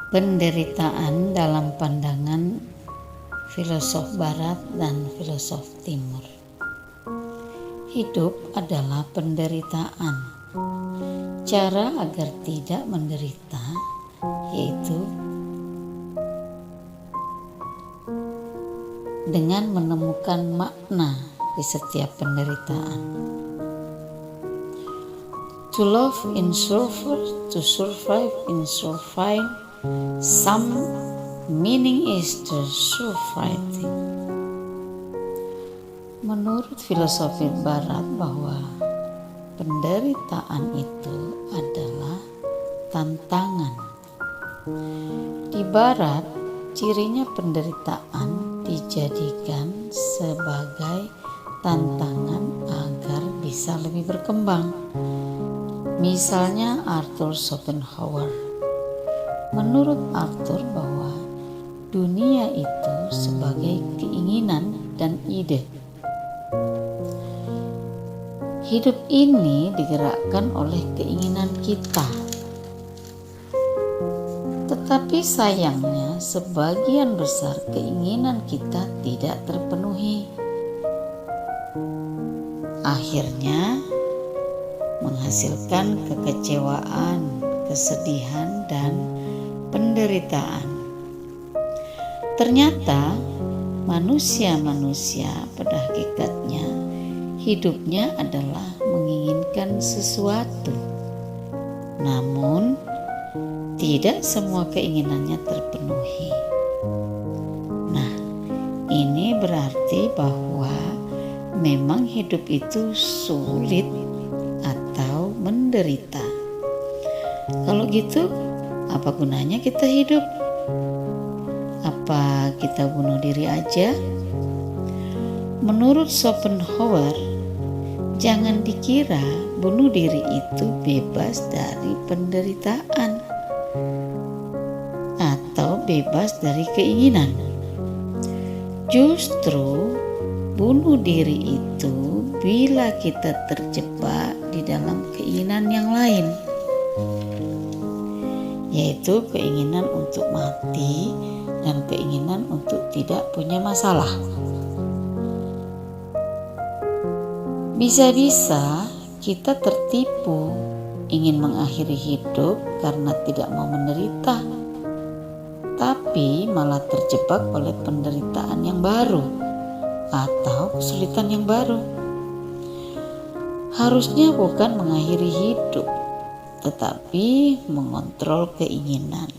Penderitaan dalam pandangan filosof Barat dan filosof Timur. Hidup adalah penderitaan. Cara agar tidak menderita yaitu dengan menemukan makna di setiap penderitaan. To love in survive, to survive in survive. Some meaning is the surviving. Menurut filosofi Barat bahwa penderitaan itu adalah tantangan. Di Barat, cirinya penderitaan dijadikan sebagai tantangan agar bisa lebih berkembang. Misalnya Arthur Schopenhauer. Menurut Arthur bahwa dunia itu sebagai keinginan dan ide. Hidup ini digerakkan oleh keinginan kita. Tetapi sayangnya sebagian besar keinginan kita tidak terpenuhi. Akhirnya menghasilkan kekecewaan, kesedihan, dan penderitaan. Ternyata manusia pada hakikatnya hidupnya adalah menginginkan sesuatu. Namun tidak semua keinginannya terpenuhi. Nah, ini berarti bahwa memang hidup itu sulit atau menderita. Kalau gitu, apa gunanya kita hidup? Apa kita bunuh diri aja? Menurut Schopenhauer, jangan dikira bunuh diri itu bebas dari penderitaan atau bebas dari keinginan. Justru bunuh diri itu bila kita terjebak di dalam keinginan yang lain, yaitu keinginan untuk mati dan keinginan untuk tidak punya masalah. Bisa-bisa kita tertipu ingin mengakhiri hidup karena tidak mau menderita, tapi malah terjebak oleh penderitaan yang baru atau kesulitan yang baru. Harusnya bukan mengakhiri hidup, tetapi mengontrol keinginan.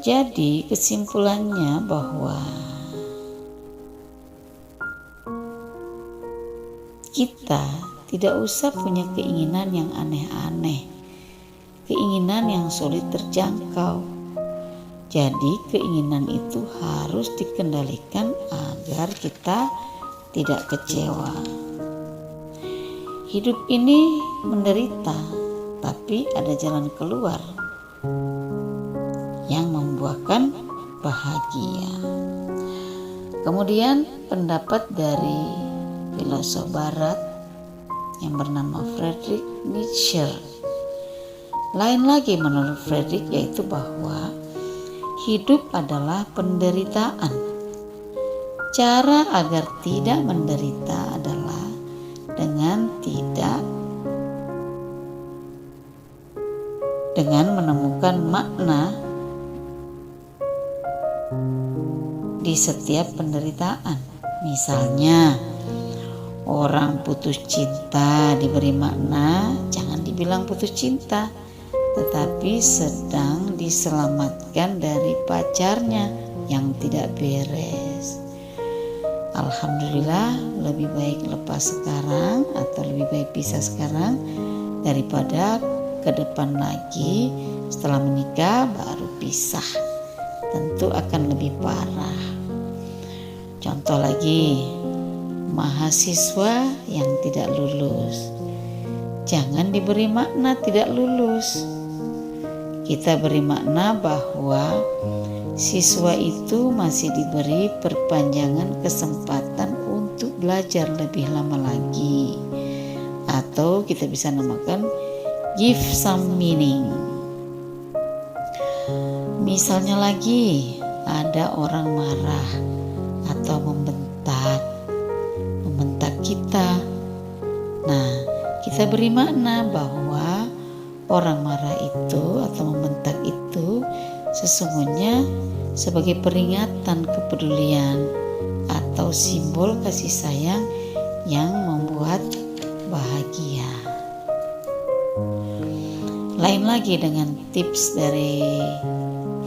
Jadi kesimpulannya bahwa kita tidak usah punya keinginan yang aneh-aneh, keinginan yang sulit terjangkau. Jadi keinginan itu harus dikendalikan agar kita tidak kecewa. Hidup ini menderita, tapi ada jalan keluar yang membuahkan bahagia. Kemudian pendapat dari filosof Barat yang bernama Friedrich Nietzsche. Lain lagi menurut Friedrich, yaitu bahwa hidup adalah penderitaan. Cara agar tidak menderita adalah dengan menemukan makna di setiap penderitaan. Misalnya orang putus cinta diberi makna, jangan dibilang putus cinta, tetapi sedang diselamatkan dari pacarnya yang tidak beres. Alhamdulillah, lebih baik lepas sekarang atau lebih baik pisah sekarang daripada ke depan lagi setelah menikah baru pisah. Tentu akan lebih parah. Contoh lagi, mahasiswa yang tidak lulus. Jangan diberi makna tidak lulus. Kita beri makna bahwa siswa itu masih diberi perpanjangan kesempatan untuk belajar lebih lama lagi, atau kita bisa namakan give some meaning. Misalnya lagi ada orang marah atau membentak kita. Nah, kita beri makna bahwa orang marah itu atau membentak itu sesungguhnya sebagai peringatan kepedulian atau simbol kasih sayang yang membuat bahagia. Lain lagi dengan tips dari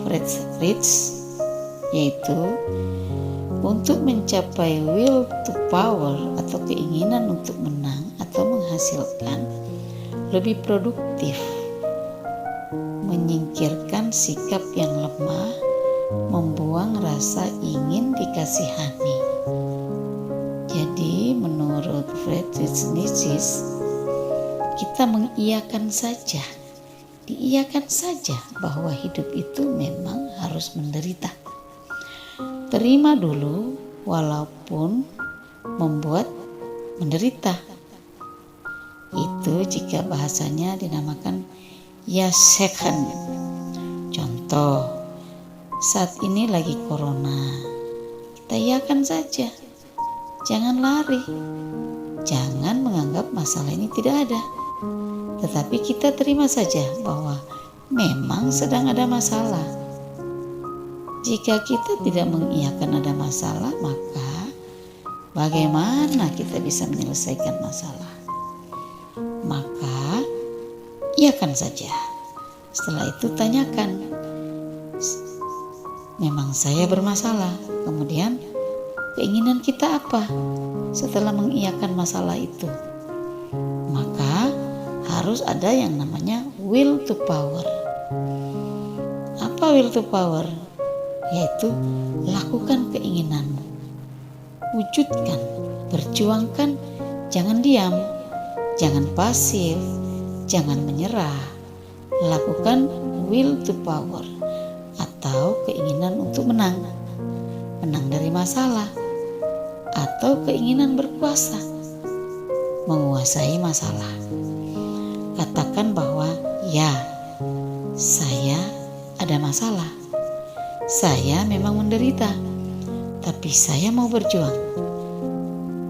Friedrich, yaitu untuk mencapai will to power atau keinginan untuk menang atau menghasilkan, lebih produktif menyingkirkan sikap yang lemah, membuang rasa ingin dikasihani. Jadi menurut Friedrich Nietzsche, kita mengiyakan saja, diiyakan saja bahwa hidup itu memang harus menderita. Terima dulu walaupun membuat menderita. Itu jika bahasanya dinamakan Yaseken. Contoh, saat ini lagi corona, kita iyakan saja. Jangan lari, jangan menganggap masalah ini tidak ada. Tetapi kita terima saja bahwa memang sedang ada masalah. Jika kita tidak mengiyakan ada masalah, maka bagaimana kita bisa menyelesaikan masalah? Maka iyakan saja. Setelah itu tanyakan, memang saya bermasalah. Kemudian keinginan kita apa setelah mengiyakan masalah itu? Maka harus ada yang namanya will to power. Apa will to power? Yaitu lakukan keinginanmu, wujudkan, perjuangkan, jangan diam, jangan pasif, jangan menyerah. Lakukan will to power atau keinginan untuk menang dari masalah, atau keinginan berkuasa, menguasai masalah. Katakan bahwa ya, saya ada masalah. Saya memang menderita, tapi saya mau berjuang.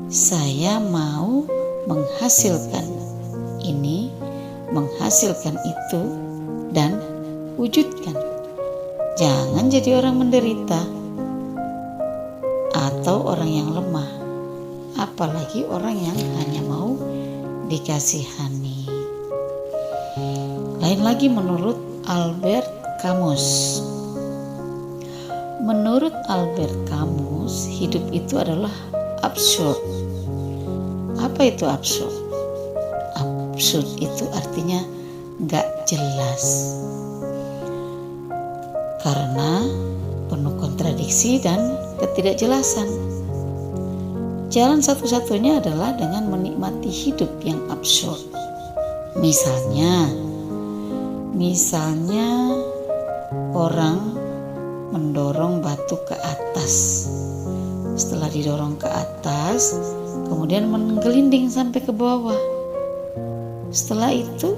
Saya mau menghasilkan ini, menghasilkan itu, dan wujudkan. Jangan jadi orang menderita atau orang yang lemah, apalagi orang yang hanya mau dikasihani. Lain lagi menurut Albert Camus. Menurut Albert Camus, hidup itu adalah absurd. Apa itu absurd? Absurd itu artinya gak jelas, karena penuh kontradiksi dan ketidakjelasan. Jalan satu-satunya adalah dengan menikmati hidup yang absurd. Misalnya orang mendorong batu ke atas. Setelah didorong ke atas, kemudian menggelinding sampai ke bawah. Setelah itu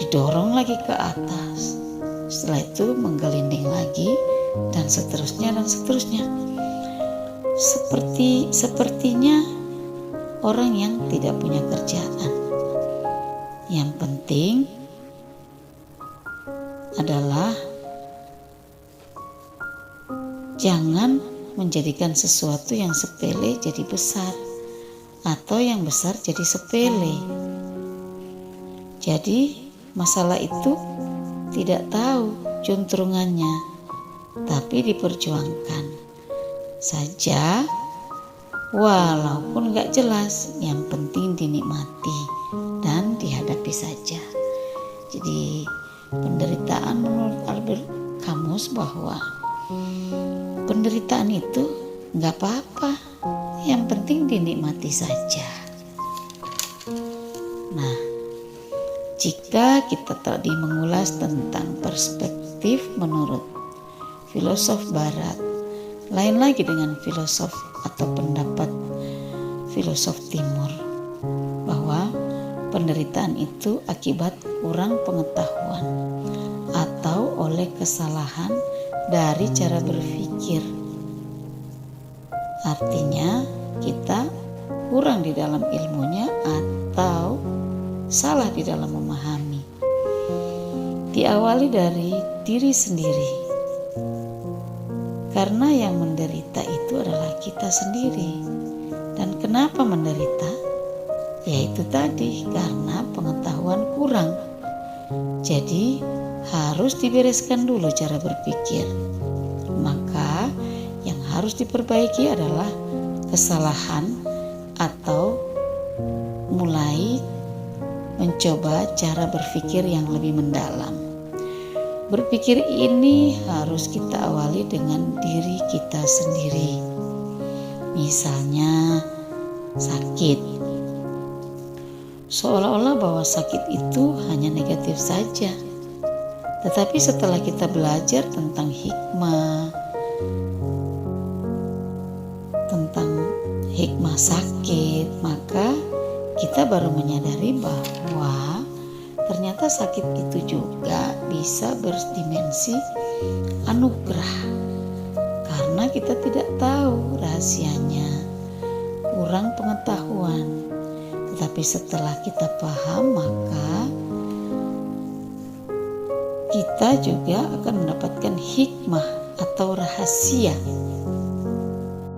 didorong lagi ke atas. Setelah itu menggelinding lagi, dan seterusnya dan seterusnya. Sepertinya orang yang tidak punya kerjaan. Yang penting adalah jangan menjadikan sesuatu yang sepele jadi besar, atau yang besar jadi sepele. Jadi masalah itu tidak tahu juntrungannya, tapi diperjuangkan saja walaupun gak jelas. Yang penting dinikmati dan dihadapi saja. Jadi penderitaan menurut Albert Camus bahwa penderitaan itu gak apa-apa, yang penting dinikmati saja. Nah, jika kita tadi mengulas tentang perspektif menurut filosof barat, lain lagi dengan filosof atau pendapat filosof timur, bahwa penderitaan itu akibat kurang pengetahuan atau oleh kesalahan dari cara berpikir. Artinya kita kurang di dalam ilmunya atau salah di dalam memahami. Diawali dari diri sendiri. Karena yang menderita itu adalah kita sendiri. Dan kenapa menderita? Yaitu tadi karena pengetahuan kurang. Jadi harus dibereskan dulu cara berpikir. Maka yang harus diperbaiki adalah kesalahan atau mulai mencoba cara berpikir yang lebih mendalam. Berpikir ini harus kita awali dengan diri kita sendiri. Misalnya sakit. Seolah-olah bahwa sakit itu hanya negatif saja. Tetapi setelah kita belajar tentang hikmah, sakit, maka kita baru menyadari bahwa ternyata sakit itu juga bisa berdimensi anugerah. Karena kita tidak tahu rahasianya, kurang pengetahuan. Tetapi setelah kita paham, maka kita juga akan mendapatkan hikmah atau rahasia